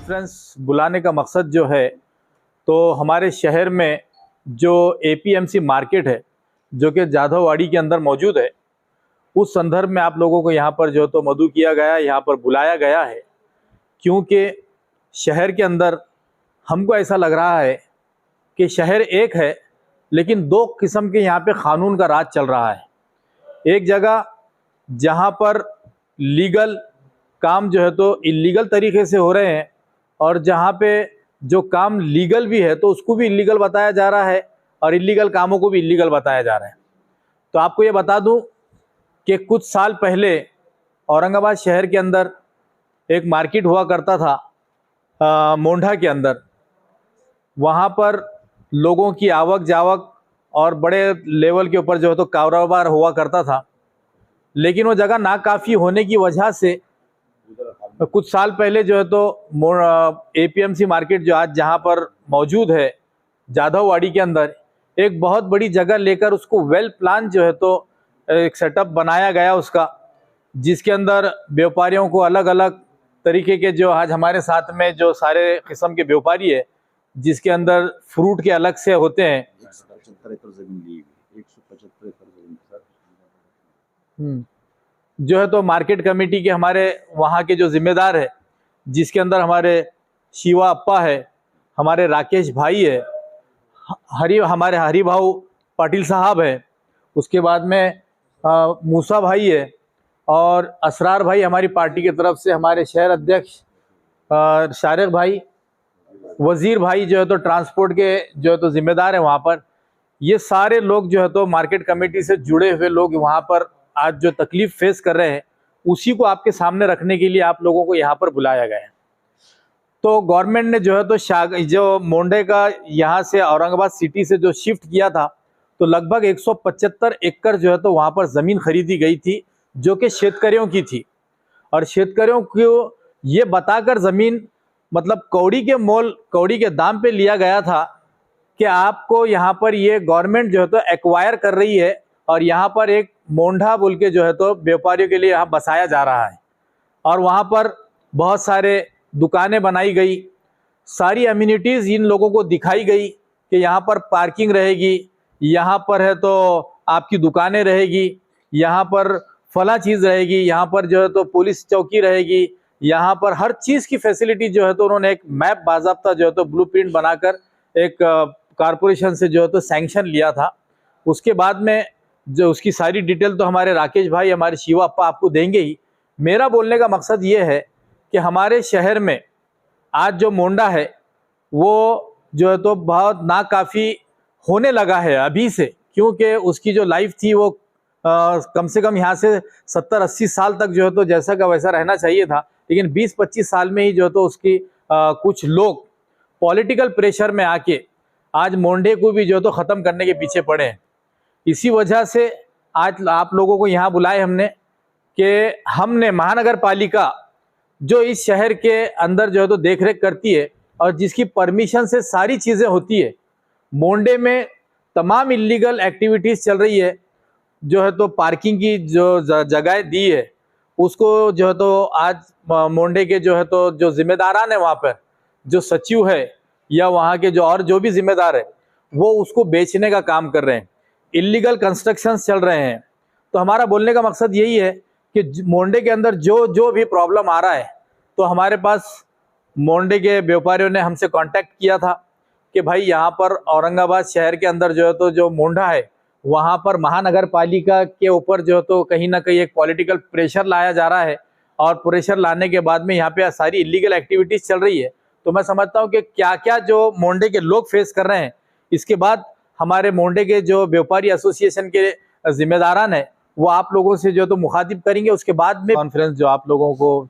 Conference बुलाने का मकसद जो है, तो हमारे शहर में जो एपीएमसी मार्केट है जो कि जाधववाड़ी के अंदर मौजूद है, उस संदर्भ में आप लोगों को यहाँ पर जो तो मदऊ किया गया, यहाँ पर बुलाया गया है। क्योंकि शहर के अंदर हमको ऐसा लग रहा है कि शहर एक है लेकिन दो किस्म के यहाँ पे कानून का राज चल रहा है। एक जगह जहाँ पर लीगल काम जो है तो इलीगल तरीके से हो रहे हैं, और जहाँ पे जो काम लीगल भी है तो उसको भी इलीगल बताया जा रहा है और इलीगल कामों को भी इलीगल बताया जा रहा है। तो आपको ये बता दूं कि कुछ साल पहले औरंगाबाद शहर के अंदर एक मार्केट हुआ करता था मोंढा के अंदर। वहाँ पर लोगों की आवक जावक और बड़े लेवल के ऊपर जो है तो कारोबार हुआ करता था, लेकिन वो जगह नाकाफ़ी होने की वजह से कुछ साल पहले जो है तो एपीएमसी मार्केट जो आज जहाँ पर मौजूद है जाधववाड़ी के अंदर, एक बहुत बड़ी जगह लेकर उसको वेल प्लान जो है तो एक सेटअप बनाया गया उसका, जिसके अंदर व्यापारियों को अलग अलग तरीके के जो आज हमारे साथ में जो सारे किस्म के व्यापारी है, जिसके अंदर फ्रूट के अलग से होते हैं। 175 एकड़ जमीन ली हुई, 175 एकड़ जमीन के साथ जो है तो मार्केट कमेटी के हमारे वहाँ के जो जिम्मेदार है, जिसके अंदर हमारे शिवा अप्पा है, हमारे राकेश भाई है, हमारे हरिभाऊ पाटिल साहब है, उसके बाद में मूसा भाई है, और असरार भाई हमारी पार्टी की तरफ से हमारे शहर अध्यक्ष शारिक भाई, वजीर भाई जो है तो ट्रांसपोर्ट के जो है तो जिम्मेदार है वहाँ पर। ये सारे लोग जो है तो मार्केट कमेटी से जुड़े हुए लोग वहाँ पर आज जो तकलीफ फेस कर रहे हैं, उसी को आपके सामने रखने के लिए आप लोगों को यहाँ पर बुलाया गया है। तो गवर्नमेंट ने जो है तो जो मोंडे का यहाँ से औरंगाबाद सिटी से जो शिफ्ट किया था, तो लगभग 175 एकड़ जो है तो वहाँ पर ज़मीन खरीदी गई थी जो कि शेतकरियों की थी। और शेतकरियों को ये बताकर ज़मीन मतलब कौड़ी के दाम पे लिया गया था कि आपको यहाँ पर ये गवर्नमेंट जो है तो एक्वायर कर रही है, और यहाँ पर एक मोंढा बोल के जो है तो व्यापारियों के लिए यहाँ बसाया जा रहा है। और वहाँ पर बहुत सारे दुकानें बनाई गई, सारी अम्यूनिटीज़ इन लोगों को दिखाई गई कि यहाँ पर पार्किंग रहेगी, यहाँ पर है तो आपकी दुकानें रहेगी, यहाँ पर फला चीज़ रहेगी, यहाँ पर जो है तो पुलिस चौकी रहेगी, यहाँ पर हर चीज़ की फैसिलिटी जो है तो उन्होंने एक मैप बाज़ाब्ता जो है तो ब्लूप्रिंट बनाकर एक कारपोरेशन से जो है तो सैंक्शन लिया था। उसके बाद में जो उसकी सारी डिटेल तो हमारे राकेश भाई, हमारे शिवा अप्पा आपको देंगे ही। मेरा बोलने का मकसद ये है कि हमारे शहर में आज जो मोंडा है वो जो है तो बहुत नाकाफ़ी होने लगा है अभी से, क्योंकि उसकी जो लाइफ थी वो कम से कम यहाँ से 70-80 साल तक जो है तो जैसा का वैसा रहना चाहिए था, लेकिन 20-25 साल में ही जो है तो उसकी कुछ लोग पॉलिटिकल प्रेशर में आके आज मोंडे को भी जो है तो ख़त्म करने के पीछे पड़े हैं। इसी वजह से आज आप लोगों को यहाँ बुलाए हमने कि हमने महानगर पालिका जो इस शहर के अंदर जो है तो देख रेख करती है और जिसकी परमिशन से सारी चीज़ें होती है, मोंडे में तमाम इलीगल एक्टिविटीज़ चल रही है, जो है तो पार्किंग की जो जगह दी है उसको जो है तो आज मोंडे के जो है तो जो जिम्मेदारान है वहाँ पर जो सचिव है या वहाँ के जो और जो भी जिम्मेदार है वो उसको बेचने का काम कर रहे हैं, इलीगल कंस्ट्रक्शंस चल रहे हैं। तो हमारा बोलने का मकसद यही है कि मोंडे के अंदर जो भी प्रॉब्लम आ रहा है, तो हमारे पास मोंडे के व्यापारियों ने हमसे कांटेक्ट किया था कि भाई यहाँ पर औरंगाबाद शहर के अंदर जो है तो जो मोंढा है वहाँ पर महानगर पालिका के ऊपर जो है तो कहीं ना कहीं एक पॉलिटिकल प्रेशर लाया जा रहा है, और प्रेशर लाने के बाद में यहाँ पे सारी इलीगल एक्टिविटीज़ चल रही है। तो मैं समझता हूँ कि क्या क्या जो मोंडे के लोग फेस कर रहे हैं, इसके बाद हमारे मोंडे के जो व्यापारी एसोसिएशन के जिम्मेदारान है वो आप लोगों से जो तो मुखातिब करेंगे। उसके बाद में कॉन्फ्रेंस जो आप लोगों को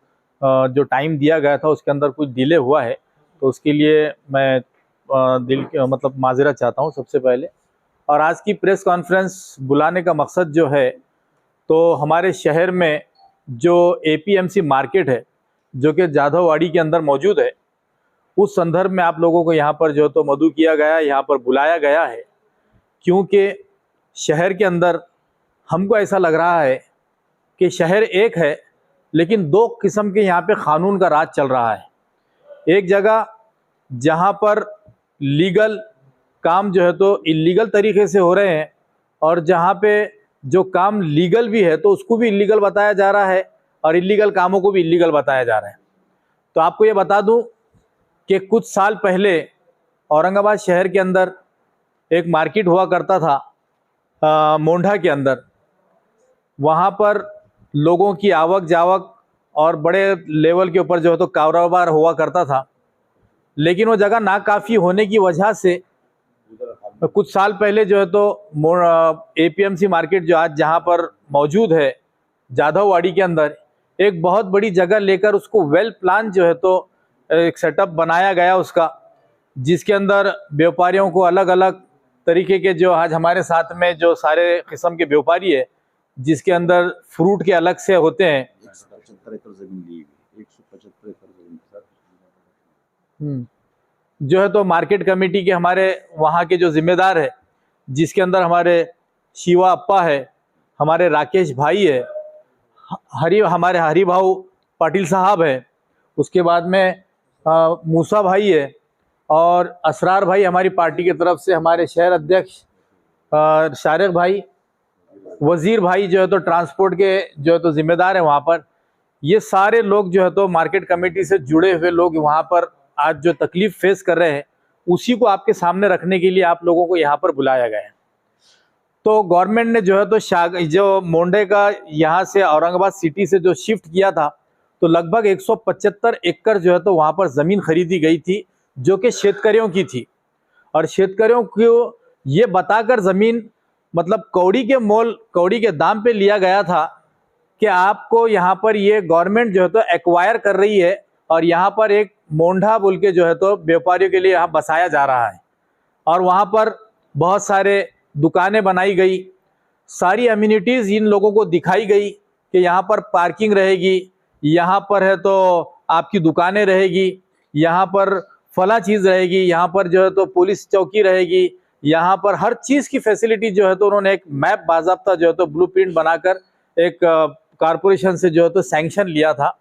जो टाइम दिया गया था उसके अंदर कुछ डिले हुआ है, तो उसके लिए मैं मतलब माजरत चाहता हूँ सबसे पहले। और आज की प्रेस कॉन्फ्रेंस बुलाने का मकसद जो है, तो हमारे शहर में जो एपीएमसी मार्केट है जो कि जाधववाड़ी के अंदर मौजूद है, उस संदर्भ में आप लोगों को यहाँ पर जो तो मदऊ किया गया, यहाँ पर बुलाया गया है। क्योंकि शहर के अंदर हमको ऐसा लग रहा है कि शहर एक है लेकिन दो किस्म के यहाँ पे कानून का राज चल रहा है। एक जगह जहां पर लीगल काम जो है तो इलीगल तरीके से हो रहे हैं, और जहां पे जो काम लीगल भी है तो उसको भी इलीगल बताया जा रहा है, और इलीगल कामों को भी इलीगल बताया जा रहा है। तो आपको ये बता दूं कि कुछ साल पहले औरंगाबाद शहर के अंदर एक मार्केट हुआ करता था मोंढा के अंदर। वहाँ पर लोगों की आवक जावक और बड़े लेवल के ऊपर जो है तो कारोबार हुआ करता था, लेकिन वो जगह नाकाफ़ी होने की वजह से कुछ साल पहले जो है तो एपीएमसी मार्केट जो आज जहाँ पर मौजूद है जाधववाड़ी के अंदर, एक बहुत बड़ी जगह लेकर उसको वेल प्लान जो है तो एक सेटअप बनाया गया उसका, जिसके अंदर व्यापारियों को अलग अलग तरीके के जो आज हमारे साथ में जो सारे किस्म के व्यापारी है, जिसके अंदर फ्रूट के अलग से होते हैं। 175 एकड़ जमीन ली हुई, 175 एकड़ जमीन के साथ जो है तो मार्केट कमेटी के हमारे वहाँ के जो जिम्मेदार है, जिसके अंदर हमारे शिवा अप्पा है, हमारे राकेश भाई है, हमारे हरी भाऊ पाटिल साहब है, उसके बाद में मूसा भाई है, और असरार भाई हमारी पार्टी की तरफ से हमारे शहर अध्यक्ष शारिक भाई, वजीर भाई जो है तो ट्रांसपोर्ट के जो है तो जिम्मेदार है वहाँ पर। ये सारे लोग जो है तो मार्केट कमेटी से जुड़े हुए लोग वहाँ पर आज जो तकलीफ फेस कर रहे हैं, उसी को आपके सामने रखने के लिए आप लोगों को यहाँ पर बुलाया गया है। तो गवर्नमेंट ने जो है तो जो मोंडे का यहाँ से औरंगाबाद सिटी से जो शिफ्ट किया था, तो लगभग 175 एकड़ जो है तो वहाँ पर ज़मीन खरीदी गई थी, जो कि शेतकरियों की थी। और शेतकरियों को ये बताकर ज़मीन मतलब कौड़ी के दाम पे लिया गया था कि आपको यहाँ पर ये गवर्नमेंट जो है तो एक्वायर कर रही है, और यहाँ पर एक मोंढा बोल के जो है तो व्यापारियों के लिए यहाँ बसाया जा रहा है। और वहाँ पर बहुत सारे दुकानें बनाई गई, सारी अम्यूनिटीज़ इन लोगों को दिखाई गई कि यहाँ पर पार्किंग रहेगी, यहाँ पर है तो आपकी दुकानें रहेगी, यहाँ पर फला चीज़ रहेगी, यहाँ पर जो है तो पुलिस चौकी रहेगी, यहाँ पर हर चीज़ की फैसिलिटी जो है तो उन्होंने एक मैप बाज़ाब्ता जो है तो ब्लूप्रिंट बनाकर एक कारपोरेशन से जो है तो सैंक्शन लिया था।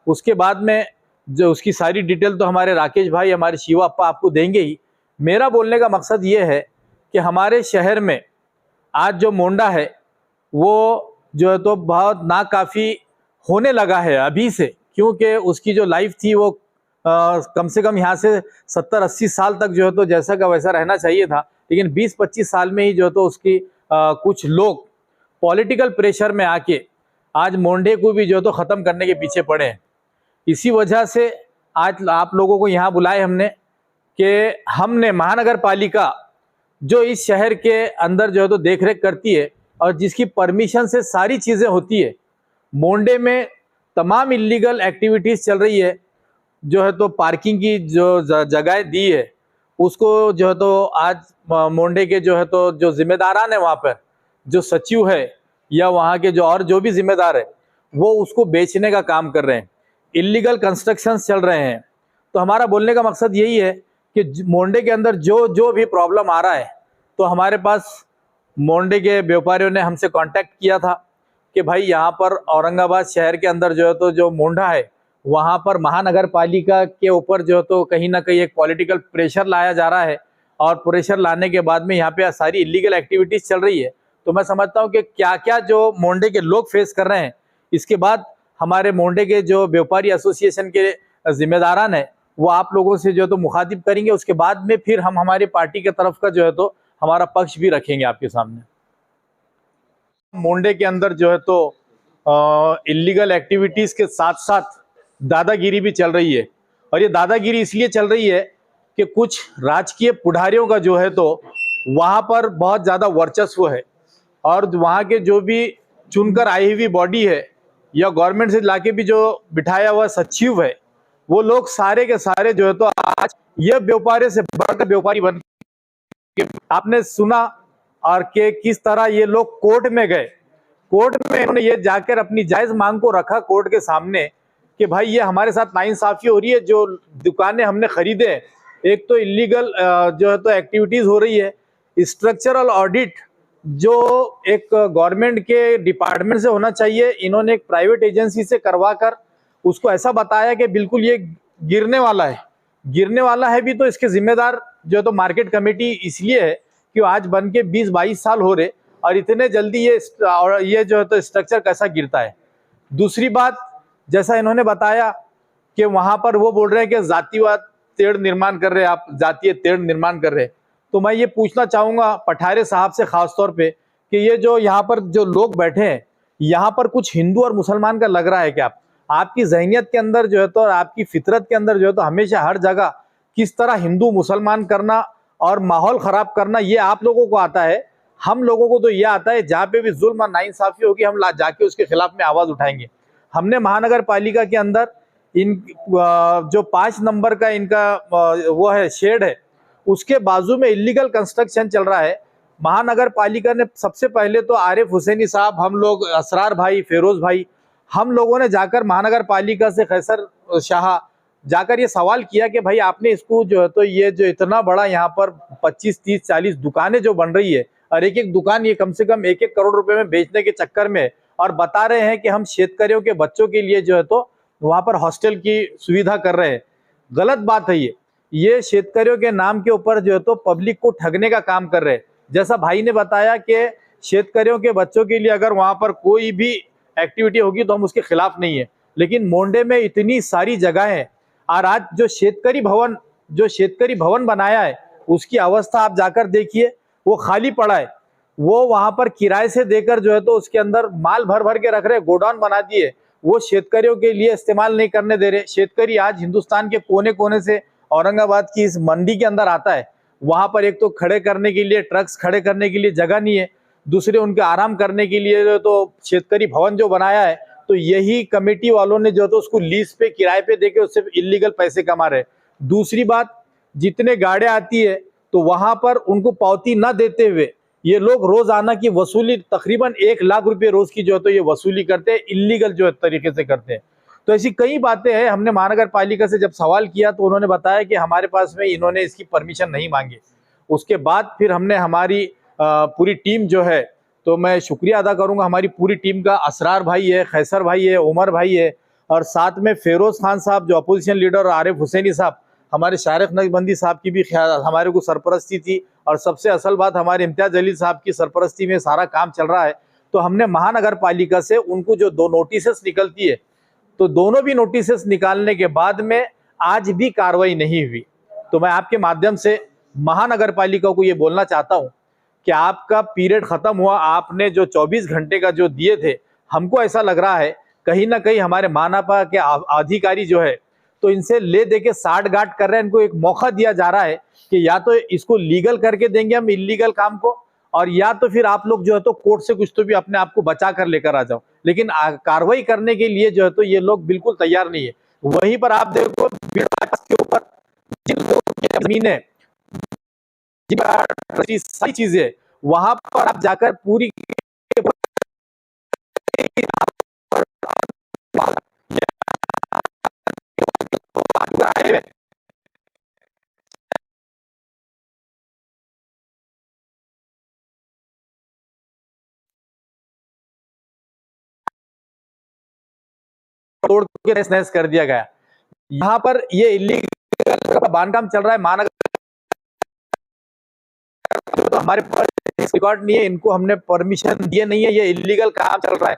उसके बाद में जो उसकी सारी डिटेल तो हमारे राकेश भाई, हमारे शिवा अप्पा आपको देंगे ही। मेरा बोलने का मकसद ये है कि हमारे शहर में आज जो मोंडा है वो जो है तो बहुत नाकाफ़ी होने लगा है अभी से, क्योंकि उसकी जो लाइफ थी वो कम से कम यहाँ से 70-80 साल तक जो है तो जैसा का वैसा रहना चाहिए था, लेकिन 20-25 साल में ही जो है तो उसकी कुछ लोग पॉलिटिकल प्रेशर में आके आज मोंडे को भी जो है तो ख़त्म करने के पीछे पड़े हैं। इसी वजह से आज आप लोगों को यहाँ बुलाए हमने कि हमने महानगर पालिका जो इस शहर के अंदर जो है तो देख रेख करती है और जिसकी परमिशन से सारी चीज़ें होती है, मोंडे में तमाम इलीगल एक्टिविटीज़ चल रही है, जो है तो पार्किंग की जो जगह दी है उसको जो है तो आज मोंडे के जो है तो जो जिम्मेदारान है वहाँ पर जो सचिव है या वहाँ के जो और जो भी जिम्मेदार है वो उसको बेचने का काम कर रहे हैं, इलीगल कंस्ट्रक्शंस चल रहे हैं। तो हमारा बोलने का मकसद यही है कि मोंडे के अंदर जो भी प्रॉब्लम आ रहा है, तो हमारे पास मोंडे के व्यापारियों ने हमसे कांटेक्ट किया था कि भाई यहाँ पर औरंगाबाद शहर के अंदर जो है तो जो मोंढा है वहाँ पर महानगर पालिका के ऊपर जो है तो कहीं ना कहीं एक पॉलिटिकल प्रेशर लाया जा रहा है, और प्रेशर लाने के बाद में यहाँ पे सारी इलीगल एक्टिविटीज़ चल रही है। तो मैं समझता हूँ कि क्या क्या जो मोंडे के लोग फेस कर रहे हैं, इसके बाद हमारे मोंडे के जो व्यापारी एसोसिएशन के जिम्मेदारान है वो आप लोगों से जो है तो मुखातिब करेंगे। उसके बाद में फिर हम हमारी पार्टी के तरफ का जो है तो हमारा पक्ष भी रखेंगे आपके सामने। मोंडे के अंदर जो है तो इलीगल एक्टिविटीज़ के साथ साथ दादागिरी भी चल रही है, और ये दादागिरी इसलिए चल रही है कि कुछ राजकीय पुढ़ारियों का जो है तो वहाँ पर बहुत ज़्यादा वर्चस्व है, और वहाँ के जो भी चुनकर आई हुई बॉडी है या गवर्नमेंट से लाके भी जो बिठाया हुआ सचिव है, वो लोग सारे के सारे जो है तो आज ये व्यापारी से बढ़कर व्यापारी बन के आपने सुना और कि किस तरह ये लोग कोर्ट में गए, कोर्ट में इन्होंने ये जाकर अपनी जायज मांग को रखा कोर्ट के सामने कि भाई ये हमारे साथ नाइंसाफी हो रही है, जो दुकानें हमने खरीदे हैं, एक तो इलीगल जो है तो एक्टिविटीज़ हो रही है, स्ट्रक्चरल ऑडिट जो एक गवर्नमेंट के डिपार्टमेंट से होना चाहिए, इन्होंने एक प्राइवेट एजेंसी से करवा कर उसको ऐसा बताया कि बिल्कुल ये गिरने वाला है, गिरने वाला है भी तो इसके जिम्मेदार जो है तो मार्केट कमेटी इसलिए है कि आज बन के 20-22 साल हो रहे और इतने जल्दी ये जो है तो स्ट्रक्चर कैसा गिरता है। दूसरी बात, जैसा इन्होंने बताया कि वहां पर वो बोल रहे हैं कि जातिवाद तेड़ निर्माण कर रहे हैं, आप जातीय तेड़ निर्माण कर रहे हैं। तो मैं ये पूछना चाहूंगा पठारे साहब से खास तौर पे कि ये जो यहाँ पर जो लोग बैठे हैं, यहाँ पर कुछ हिंदू और मुसलमान का लग रहा है क्या? आपकी ज़हनियत के अंदर जो है तो और आपकी फितरत के अंदर जो है तो हमेशा हर जगह किस तरह हिंदू मुसलमान करना और माहौल खराब करना ये आप लोगों को आता है। हम लोगों को तो ये आता है जहाँ पे भी जुल्म और नाइंसाफी होगी हम जाके उसके खिलाफ में आवाज उठाएंगे। हमने महानगर पालिका के अंदर इन जो 5 नंबर का इनका वो है शेड है, उसके बाजू में इलीगल कंस्ट्रक्शन चल रहा है। महानगर पालिका ने सबसे पहले तो आरिफ हुसैनी साहब, हम लोग, असरार भाई, फेरोज भाई, हम लोगों ने जाकर महानगर पालिका से कैसर शाह जाकर ये सवाल किया कि भाई आपने इसको जो है तो ये जो इतना बड़ा यहाँ पर 25, 30, 40 दुकानें जो बन रही है और एक एक दुकान ये कम से कम 1-1 करोड़ रुपए में बेचने के चक्कर में, और बता रहे हैं कि हम शेतकरियों के बच्चों के लिए जो है तो वहां पर हॉस्टल की सुविधा कर रहे हैं। गलत बात है ये शेतकरियों के नाम के ऊपर जो है तो पब्लिक को ठगने का काम कर रहे हैं। जैसा भाई ने बताया कि शेतकरियों के बच्चों के लिए अगर वहां पर कोई भी एक्टिविटी होगी तो हम उसके खिलाफ नहीं है, लेकिन मोंडे में इतनी सारी जगह है और आज जो शेतकरी भवन बनाया है उसकी अवस्था आप जाकर देखिए, वो खाली पड़ा है। वो वहां पर किराए से देकर जो है तो उसके अंदर माल भर भर के रख रहे, गोडाउन बना दिए, वो शेतकरियों के लिए इस्तेमाल नहीं करने दे रहे। शेतकरी आज हिंदुस्तान के कोने कोने से औरंगाबाद की इस मंडी के अंदर आता है, वहां पर एक तो खड़े करने के लिए, ट्रक्स खड़े करने के लिए जगह नहीं है, दूसरे उनके आराम करने के लिए तो शेतकरी भवन जो बनाया है तो यही कमेटी वालों ने जो तो उसको लीज पे, किराए पे देके उससे इलीगल पैसे कमा रहे। दूसरी बात, जितने गाड़ियां आती है तो वहां पर उनको पावती न देते हुए ये लोग रोजाना की वसूली तकरीबन 1 लाख रुपए रोज की जो है तो ये वसूली करते हैं, इलीगल जो है तरीके से करते हैं। तो ऐसी कई बातें हैं। हमने महानगर पालिका से जब सवाल किया तो उन्होंने बताया कि हमारे पास में इन्होंने इसकी परमिशन नहीं मांगी। उसके बाद फिर हमने हमारी पूरी टीम जो है, तो मैं शुक्रिया अदा करूंगा हमारी पूरी टीम का, असरार भाई है, खैसर भाई है, उमर भाई है, और साथ में फेरोज खान साहब जो अपोजिशन लीडर, और आरिफ हुसैनी साहब, हमारे शारिक नकबंदी साहब की भी हमारे को सरपरस्ती थी, और सबसे असल बात हमारे इम्तियाज जलील साहब की सरपरस्ती में सारा काम चल रहा है। तो हमने महानगर पालिका से उनको जो 2 नोटिस निकलती है, तो दोनों भी नोटिस निकालने के बाद में आज भी कार्रवाई नहीं हुई। तो मैं आपके माध्यम से महानगर पालिका को ये बोलना चाहता हूं कि आपका पीरियड खत्म हुआ, आपने जो 24 घंटे का जो दिए थे, हमको ऐसा लग रहा है कहीं ना कहीं हमारे मानापा के अधिकारी जो है तो इनसे ले दे के साठ गांठ कर रहे हैं। इनको एक मौका दिया जा रहा है कि या तो इसको लीगल करके देंगे हम इलीगल काम को, और या तो फिर आप लोग जो है तो कोर्ट से कुछ तो भी अपने आप को बचा कर लेकर आ जाओ, लेकिन कार्रवाई करने के लिए जो है तो ये लोग बिल्कुल तैयार नहीं है। वहीं पर आप देखो के ऊपर जिन लोगों की जमीन है, सारी चीजें, वहां पर आप जाकर पूरी तोड़ के तहस कर दिया गया। यहाँ पर ये इलीगल बांधकाम चल रहा है। महानगर तो हमारे पास रिकॉर्ड नहीं है, इनको हमने परमिशन दिए नहीं है, ये इलीगल काम चल रहा है।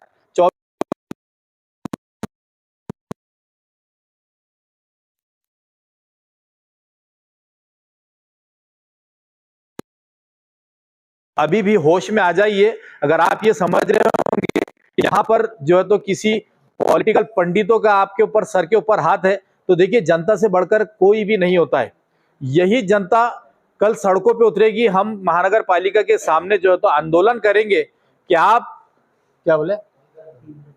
अभी भी होश में आ जाइए। अगर आप ये समझ रहे होंगे यहाँ पर जो है तो किसी पॉलिटिकल पंडितों का आपके ऊपर, सर के ऊपर हाथ है, तो देखिए जनता से बढ़कर कोई भी नहीं होता है। यही जनता कल सड़कों पे उतरेगी। हम महानगर पालिका के सामने जो है तो आंदोलन करेंगे कि आप क्या बोले,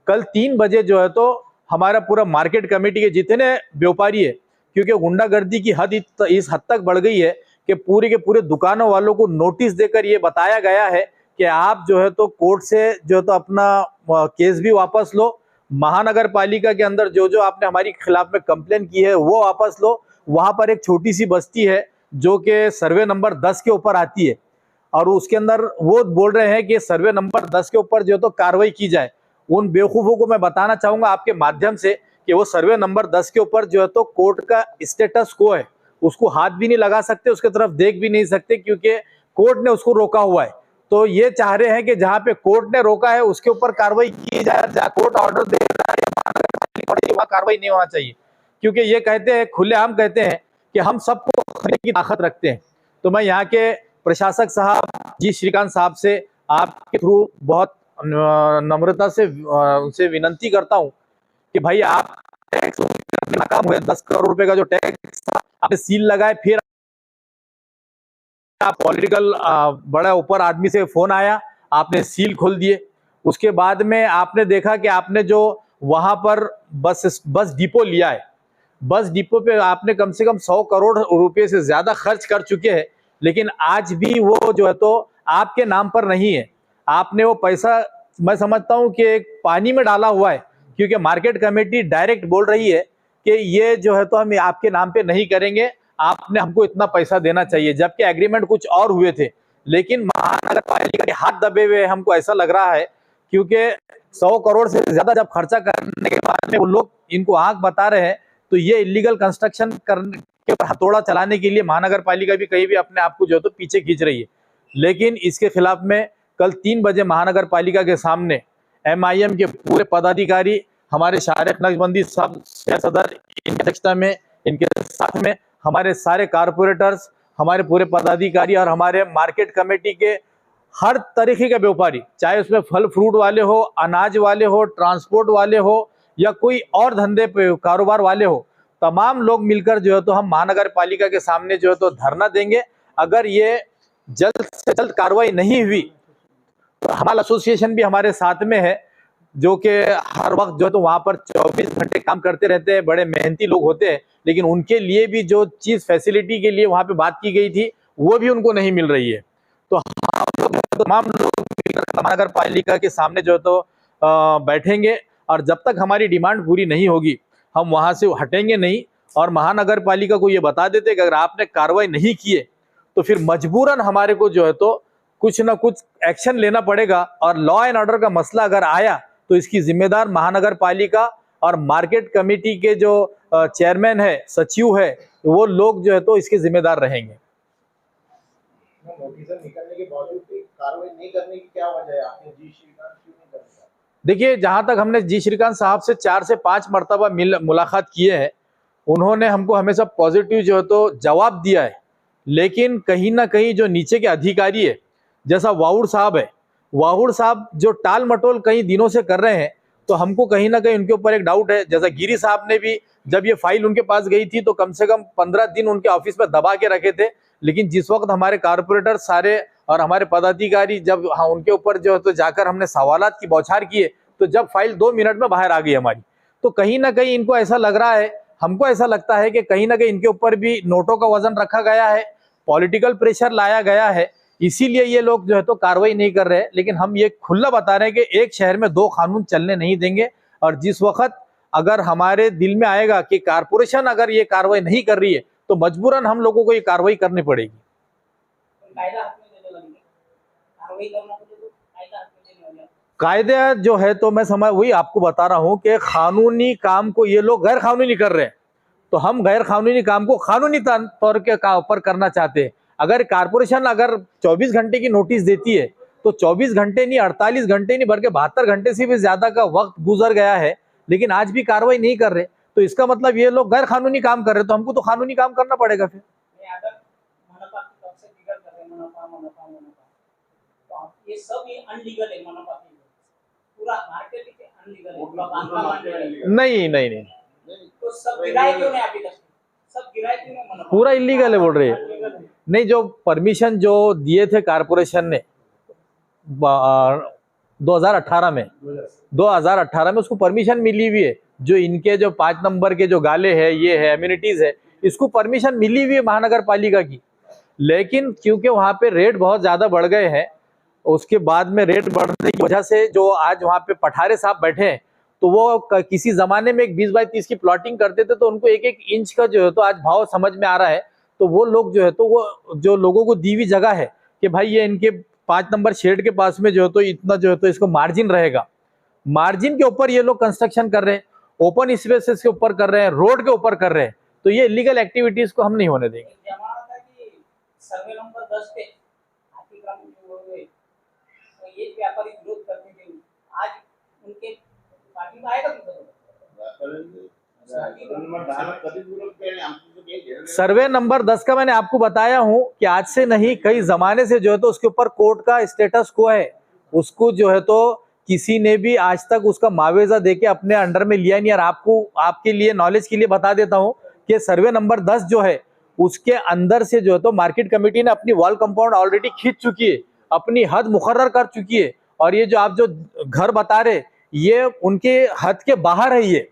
कल 3 बजे जो है तो हमारा पूरा मार्केट कमेटी के जितने व्यापारी है, क्योंकि गुंडागर्दी की हद इस हद तक बढ़ गई है कि पूरे के पूरे दुकानों वालों को नोटिस देकर ये बताया गया है कि आप जो है तो कोर्ट से जो है तो अपना केस भी वापस लो, महानगर पालिका के अंदर जो जो आपने हमारी खिलाफ में कंप्लेन की है वो वापस लो। वहां पर एक छोटी सी बस्ती है जो कि सर्वे नंबर 10 के ऊपर आती है, और उसके अंदर वो बोल रहे हैं कि सर्वे नंबर 10 के ऊपर जो है तो कार्रवाई की जाए। उन बेवकूफों को मैं बताना चाहूंगा आपके माध्यम से कि वो सर्वे नंबर 10 के ऊपर जो है तो कोर्ट का स्टेटस को है, उसको हाथ भी नहीं लगा सकते, उसके तरफ देख भी नहीं सकते, क्योंकि कोर्ट ने उसको रोका हुआ है। तो ये चाह रहे हैं कि जहां पे कोर्ट ने रोका है उसके ऊपर कार्रवाई की जाए, जहां कोर्ट ऑर्डर दे रहा है वहां कार्रवाई नहीं होना चाहिए, क्योंकि ये कहते हैं, खुलेआम कहते हैं कि हम सबको खरीदने की ताकत रखते हैं। तो मैं यहाँ के प्रशासक साहब जी श्रीकांत साहब से आपके थ्रू बहुत नम्रता से उनसे विनंती करता हूं कि भाई आप टैक्स नाकाम हुए, 10 करोड़ रुपए का जो टैक्स आपने सील लगाए, फिर आप पॉलिटिकल बड़ा ऊपर आदमी से फोन आया, आपने सील खोल दिए। उसके बाद में आपने देखा कि आपने जो वहां पर बस डिपो लिया है, बस डिपो पे आपने कम से कम 100 करोड़ रुपए से ज्यादा खर्च कर चुके हैं, लेकिन आज भी वो जो है तो आपके नाम पर नहीं है। आपने वो पैसा, मैं समझता हूं कि एक पानी में डाला हुआ है, क्योंकि मार्केट कमेटी डायरेक्ट बोल रही है कि ये जो है तो हम आपके नाम पे नहीं करेंगे, आपने हमको इतना पैसा देना चाहिए, जबकि एग्रीमेंट कुछ और हुए थे। लेकिन महानगर पालिका के हाथ दबे हुए हमको ऐसा लग रहा है, क्योंकि 100 करोड़ से ज्यादा जब खर्चा करने के बाद में वो लोग इनको आंख बता रहे हैं, तो ये इलीगल कंस्ट्रक्शन करने के ऊपर हथौड़ा चलाने के लिए महानगर पालिका भी कहीं भी अपने आप को जो है तो पीछे खींच रही है। लेकिन इसके खिलाफ में कल 3 बजे महानगर पालिका के सामने MIM के पूरे पदाधिकारी, हमारे शारिक नक्शबंदी साहब सदर इनकी अध्यक्षता में, इनके साथ में हमारे सारे कारपोरेटर्स, हमारे पूरे पदाधिकारी और हमारे मार्केट कमेटी के हर तरीके के व्यापारी, चाहे उसमें फल फ्रूट वाले हो, अनाज वाले हो, ट्रांसपोर्ट वाले हो, या कोई और धंधे पे कारोबार वाले हो, तमाम लोग मिलकर जो है तो हम महानगर पालिका के सामने जो है तो धरना देंगे। अगर ये जल्द से जल्द कार्रवाई नहीं हुई तो हमारा एसोसिएशन भी हमारे साथ में है, जो कि हर वक्त जो है तो वहां पर 24 घंटे काम करते रहते हैं, बड़े मेहनती लोग होते हैं, लेकिन उनके लिए भी जो चीज फैसिलिटी के लिए वहां पे बात की गई थी वो भी उनको नहीं मिल रही है। तो हम लोग तमाम लोग महानगर पालिका के सामने जो है तो बैठेंगे, और जब तक हमारी डिमांड पूरी नहीं होगी हम वहां से हटेंगे नहीं। और महानगर पालिका को ये बता देते कि अगर आपने कार्रवाई नहीं किए तो फिर मजबूरन हमारे को जो है तो कुछ ना कुछ एक्शन लेना पड़ेगा, और लॉ एंड ऑर्डर का मसला अगर आया तो इसकी जिम्मेदार महानगर पालिका और मार्केट कमेटी के जो चेयरमैन है, सचिव है, वो लोग जो है तो इसके जिम्मेदार रहेंगे। नोटिस निकलने के बावजूद भी कार्रवाई नहीं करने की क्या वजह है? आपने जी श्रीकांत क्यों नहीं कर रहा? देखिए, जहां तक हमने जी श्रीकांत साहब से 4 से 5 मरतबा मुलाकात किए हैं, उन्होंने हमको हमेशा पॉजिटिव जो है तो जवाब दिया है, लेकिन कहीं ना कहीं जो नीचे के अधिकारी है, जैसा वाहुड़ साहब है, वाहुड़ साहब जो टाल मटोल कई दिनों से कर रहे हैं, तो हमको कहीं ना कहीं उनके ऊपर एक डाउट है। जैसा गिरी साहब ने भी, जब ये फाइल उनके पास गई थी तो कम से कम 15 दिन उनके ऑफिस में दबा के रखे थे, लेकिन जिस वक्त हमारे कारपोरेटर सारे और हमारे पदाधिकारी जब उनके ऊपर जो है तो जाकर हमने सवालात की बौछार किए, तो जब फाइल 2 मिनट में बाहर आ गई हमारी, तो कहीं ना कहीं इनको ऐसा लग रहा है, हमको ऐसा लगता है कि कहीं ना कहीं इनके ऊपर भी नोटों का वजन रखा गया है, पॉलिटिकल प्रेशर लाया गया है, इसीलिए ये लोग जो है तो कार्रवाई नहीं कर रहे हैं। लेकिन हम ये खुला बता रहे हैं कि एक शहर में 2 कानून चलने नहीं देंगे, और जिस वक्त अगर हमारे दिल में आएगा कि कारपोरेशन अगर ये कार्रवाई नहीं कर रही है तो मजबूरन हम लोगों को ये कार्रवाई करनी पड़ेगी। कायदा जो है तो मैं समझ वही आपको बता रहा हूं कि कानूनी काम को ये लोग गैर कानूनी कर रहे हैं, तो हम गैर कानूनी काम को कानूनी तौर के ऊपर करना चाहते हैं। अगर कारपोरेशन अगर 24 घंटे की नोटिस देती है तो 24 घंटे नहीं, 48 घंटे नहीं, बल्कि 72 घंटे से भी ज्यादा का वक्त गुजर गया है, लेकिन आज भी कार्रवाई नहीं कर रहे, तो इसका मतलब ये लोग गैर कानूनी काम कर रहे, तो हमको तो कानूनी काम करना पड़ेगा फिर। ये सब ये अनलीगल है, मनपा की पूरा मार्केट ही अनलीगल है। नहीं नहीं नहीं, तो सब गिराए क्यों नहीं अभी तक? सब गिराए क्यों नहीं मनपा? पूरा इलीगल है बोल रहे हैं। नहीं, जो परमिशन जो दिए थे कारपोरेशन ने 2018 में उसको परमिशन मिली हुई है। जो इनके जो 5 नंबर के जो गाले है, ये है एम्यूनिटीज है, इसको परमिशन मिली हुई है महानगर पालिका की, लेकिन क्योंकि वहां पे रेट बहुत ज्यादा बढ़ गए हैं, उसके बाद में रेट बढ़ने की वजह से जो आज वहां पे पठारे साहब बैठे हैं, तो वो किसी जमाने में एक 20 बाई 30 की प्लॉटिंग करते थे, तो उनको 1-1 इंच का जो है तो आज भाव समझ में आ रहा है। तो वो लोग जो है तो वो जो लोगों को दी हुई जगह है कि भाई ये इनके 5 नंबर शेड के पास में जो है तो इतना जो है तो इसको मार्जिन रहेगा, मार्जिन के ऊपर ये लोग कंस्ट्रक्शन कर रहे हैं, ओपन स्पेसेस के ऊपर कर रहे हैं, रोड के ऊपर कर रहे हैं, तो ये इलीगल एक्टिविटीज को हम नहीं होने देंगे। एक जमाना था कि सर्वे नंबर 10 पे अतिक्रमण जो हुए तो ये व्यापारी विरोध करते थे, आज उनके पार्टी में आएगा सर्वे नंबर 10 का मैंने आपको बताया हूं कि आज से नहीं कई जमाने से जो है तो उसके ऊपर कोर्ट का स्टेटस को है, उसको जो है तो किसी ने भी आज तक उसका मुआवजा देके अपने अंडर में लिया नहीं। और आपको आपके लिए नॉलेज के लिए बता देता हूं कि सर्वे नंबर 10 जो है उसके अंदर से जो है तो मार्केट कमेटी ने अपनी वॉल कंपाउंड ऑलरेडी खींच चुकी है, अपनी हद मुकर्रर कर चुकी है। और ये जो आप जो घर बता रहे ये उनके हद के बाहर है ये,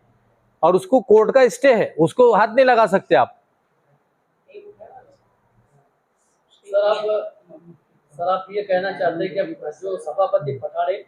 और उसको कोर्ट का स्टे है, उसको हाथ नहीं लगा सकते आप। सर आप ये कहना चाहते हैं कि जो सभापति पठाड़े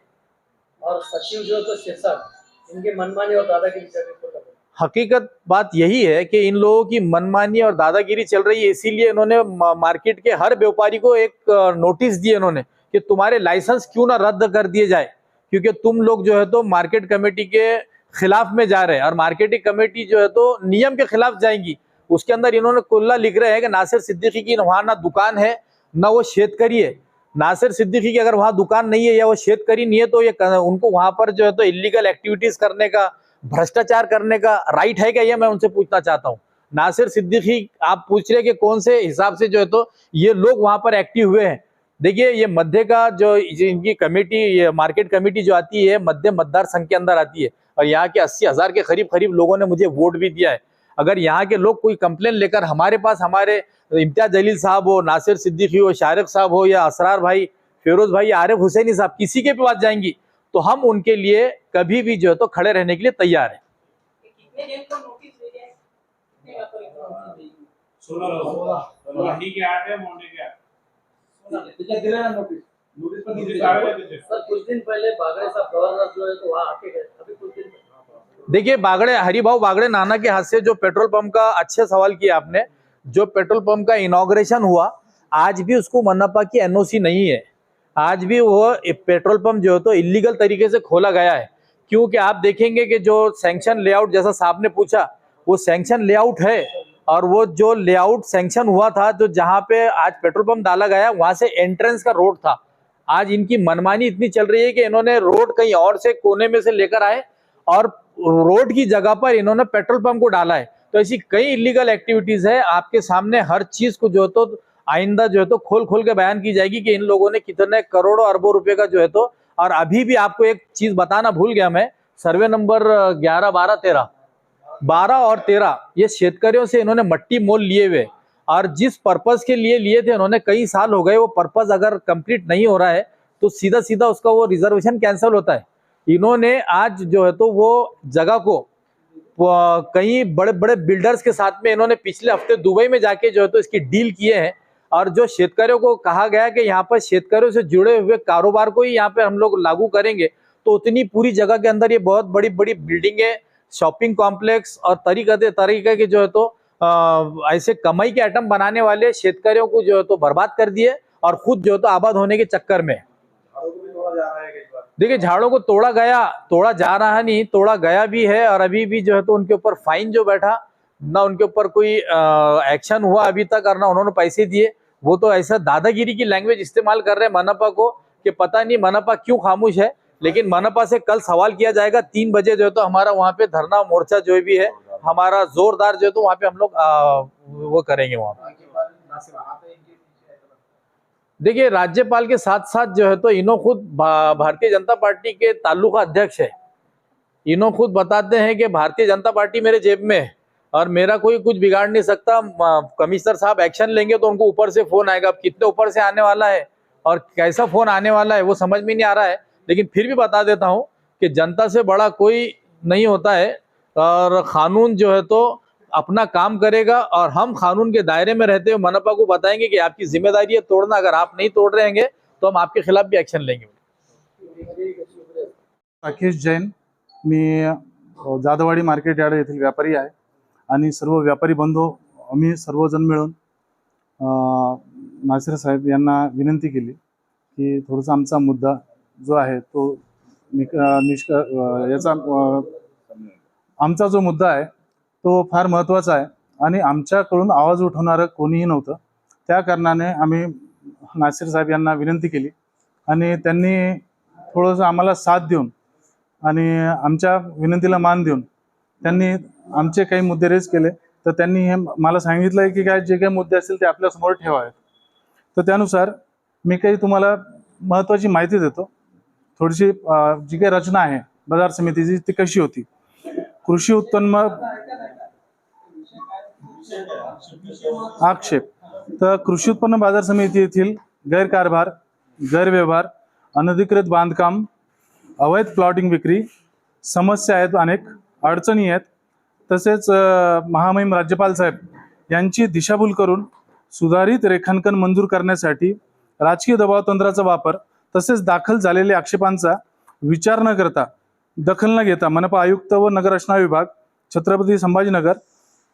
और सचिव जो तो शीर्षक इनकी मनमानी और दादागिरी चल रही है? हकीकत बात यही है कि इन लोगों की मनमानी और दादागिरी चल रही है, इसीलिए इन्होंने मार्केट के हर व्यापारी को एक नोटिस दिए इन्होंने कि तुम्हारे लाइसेंस क्यों ना रद्द कर दिए जाए, क्योंकि तुम लोग जो है तो मार्केट कमेटी के खिलाफ में जा रहे हैं और मार्केटिंग कमेटी जो है तो नियम के खिलाफ जाएंगी। उसके अंदर इन्होंने कुल्ला लिख रहे हैं कि नासिर सिद्दीकी की वहां ना दुकान है ना वो शेतकरी है। नासिर सिद्दीकी की अगर वहां दुकान नहीं है या वो शेतकरी नहीं है तो ये उनको वहां पर जो है तो इलीगल एक्टिविटीज करने का, भ्रष्टाचार करने का राइट है क्या, ये मैं उनसे पूछना चाहता हूँ। नासिर सिद्दीकी आप पूछ रहे कि कौन से हिसाब से जो है तो ये लोग वहां पर एक्टिव हुए हैं। देखिए ये मध्य का जो इनकी कमेटी, ये मार्केट कमेटी जो आती है मध्य मतदार संघ के अंदर आती है और यहाँ के 80,000 के करीब लोगों ने मुझे वोट भी दिया है। अगर यहाँ के लोग कोई कंप्लेन लेकर हमारे पास, हमारे इम्तियाज जलील साहब हो, नासिर सिद्दीकी हो, शारिक साहब हो या असरार भाई, फिरोज भाई, आरिफ हुसैनी साहब, किसी के पास जाएंगी तो हम उनके लिए कभी भी जो है तो खड़े रहने के लिए तैयार है। कितने दिन को नोटिस दे दिया है? कितने व्यापारी को नोटिस दी? 16 मंडी के 8 है, मोंडे के 8। सर कुछ दिन पहले बागड़े साहब गवर्नर जो है तो वहाँ आके गए, अभी कुछ दिन देखिए बागड़े, हरिभाऊ बागड़े नाना के हाथ से जो पेट्रोल पंप का, अच्छे सवाल किया आपने, जो पेट्रोल पंप का इनॉग्रेशन हुआ आज भी उसको मनपा की एनओसी नहीं है। आज भी वो पेट्रोल पंप जो है तो इलीगल तरीके से खोला गया है, क्योंकि आप देखेंगे कि जो सैंक्शन लेआउट, जैसा साहब ने पूछा, वो सैंक्शन लेआउट है और वो जो लेआउट सैंक्शन हुआ था, जो जहाँ पे आज पेट्रोल पंप डाला गया वहां से एंट्रेंस का रोड था। आज इनकी मनमानी इतनी चल रही है कि इन्होंने रोड कहीं और से कोने में से लेकर आए और रोड की जगह पर इन्होंने पेट्रोल पंप को डाला है। तो ऐसी कई इलीगल एक्टिविटीज है, आपके सामने हर चीज को जो है तो आइंदा जो है तो खोल के बयान की जाएगी कि इन लोगों ने कितने करोड़ों अरबों रुपए का जो है तो। और अभी भी आपको एक चीज बताना भूल गया मैं, सर्वे नंबर 11, 12 और 13 ये शेतकरियों से इन्होंने मट्टी मोल लिए हुए, और जिस पर्पज के लिए लिए थे इन्होंने, कई साल हो गए, वो पर्पज अगर कंप्लीट नहीं हो रहा है तो सीधा सीधा उसका वो रिजर्वेशन कैंसिल होता है। इन्होंने आज जो है तो वो जगह को कई बड़े बड़े बिल्डर्स के साथ में इन्होंने पिछले हफ्ते दुबई में जाके जो है तो इसकी डील किए हैं। और जो शेतकरियों को कहा गया कि यहाँ पर शेतकरियों से जुड़े हुए कारोबार को ही यहाँ पे हम लोग लागू करेंगे, तो उतनी पूरी जगह के अंदर ये बहुत बड़ी बड़ी बिल्डिंगें, शॉपिंग कॉम्प्लेक्स और तरीके के जो है तो ऐसे कमाई के आइटम बनाने वाले शेतकरियों को जो है तो बर्बाद कर दिए और खुद जो है तो आबाद होने के चक्कर में। देखिए झाड़ों को तोड़ा जा रहा नहीं, तोड़ा गया भी है और अभी भी जो है तो उनके ऊपर फाइन जो बैठा ना, उनके ऊपर कोई एक्शन हुआ अभी तक, और ना उन्होंने पैसे दिए। वो तो ऐसा दादागिरी की लैंग्वेज इस्तेमाल कर रहे हैं मनपा को कि पता नहीं मनपा क्यों खामोश है। लेकिन मनपा से कल सवाल किया जाएगा 3 बजे जो है तो हमारा वहाँ पे धरना मोर्चा जो भी है हमारा जोरदार जो है तो वहाँ पे हम लोग वो करेंगे वहाँ पे। देखिए राज्यपाल के साथ साथ जो है तो इन्हों खुद भारतीय जनता पार्टी के तालुका अध्यक्ष है। इन्हों खुद बताते हैं कि भारतीय जनता पार्टी मेरे जेब में है और मेरा कोई कुछ बिगाड़ नहीं सकता। कमिश्नर साहब एक्शन लेंगे तो उनको ऊपर से फोन आएगा। अब कितने ऊपर से आने वाला है और कैसा फोन आने वाला है वो समझ में नहीं आ रहा है। लेकिन फिर भी बता देता हूं कि जनता से बड़ा कोई नहीं होता है और कानून जो है तो अपना काम करेगा और हम कानून के दायरे में रहते हुए मनपा को बताएंगे कि आपकी जिम्मेदारी है तोड़ना, अगर आप नहीं तोड़ रहे हैं तो हम आपके खिलाफ भी एक्शन लेंगे। राकेश जैन, मी जाधववाडी मार्केट यार्ड येथील व्यापारी आहे आणि सर्व व्यापारी बंधू आम्ही सर्वजण मिळून नासिर साहेब यांना विनंती केली की थोडासा आमचा मुद्दा जो आहे तो याचा आमचा जो मुद्दा आहे तो फार महत्त्वाचा आहे आणि आमच्याकडून आवाज उठवणारं कोणीही नव्हतं. त्या कारणाने आम्ही नासिर साहेब यांना विनंती केली आणि त्यांनी थोडंसं आम्हाला साथ देऊन आणि आमच्या विनंतीला मान देऊन त्यांनी आमचे काही मुद्दे रेज केले. तर त्यांनी हे मला सांगितलं आहे की काय जे काही मुद्दे असतील ते आपल्यासमोर ठेवावेत. तर त्यानुसार मी काही तुम्हाला महत्त्वाची माहिती देतो. थोडीशी जी काही रचना आहे बाजार समितीची ती कशी होती. कृषी उत्पन्न आक्षेप. तर कृषी उत्पन्न बाजार समिती येथील गैरकारभार, गैरव्यवहार, अनधिकृत बांधकाम, अवैध प्लॉटिंग विक्री, समस्या आहेत, अनेक अडचणी आहेत. तसेच महामहिम राज्यपाल साहेब यांची दिशाभूल करून सुधारित रेखांकन मंजूर करण्यासाठी राजकीय दबाव तंत्राचा वापर, तसेच दाखल झालेल्या आक्षेपांचा विचार न करता, दखल न घेता मनपा आयुक्त व नगररचना विभाग छत्रपती संभाजीनगर